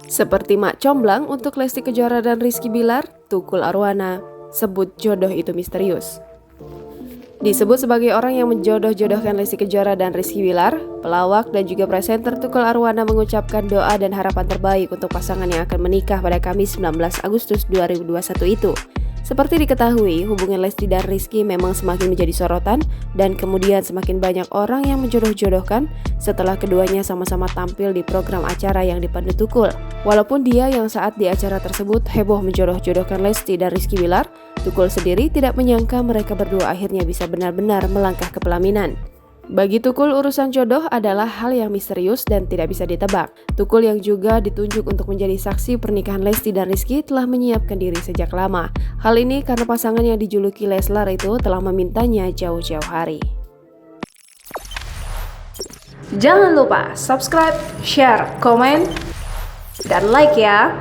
Seperti Mak Comblang untuk Lesti Kejora dan Rizky Bilar, Tukul Arwana sebut jodoh itu misterius. Disebut sebagai orang yang menjodoh-jodohkan Lesti Kejora dan Rizky Bilar, pelawak dan juga presenter Tukul Arwana mengucapkan doa dan harapan terbaik untuk pasangan yang akan menikah pada Kamis 19 Agustus 2021 itu. Seperti diketahui, hubungan Lesti dan Rizky memang semakin menjadi sorotan dan kemudian semakin banyak orang yang menjodoh-jodohkan setelah keduanya sama-sama tampil di program acara yang dipandu Tukul. Walaupun dia yang saat di acara tersebut heboh menjodoh-jodohkan Lesti dan Rizky Bilar, Tukul sendiri tidak menyangka mereka berdua akhirnya bisa benar-benar melangkah ke pelaminan. Bagi Tukul, urusan jodoh adalah hal yang misterius dan tidak bisa ditebak. Tukul yang juga ditunjuk untuk menjadi saksi pernikahan Lesti dan Rizky telah menyiapkan diri sejak lama. Hal ini karena pasangan yang dijuluki Leslar itu telah memintanya jauh-jauh hari. Jangan lupa subscribe, share, komen, dan like ya!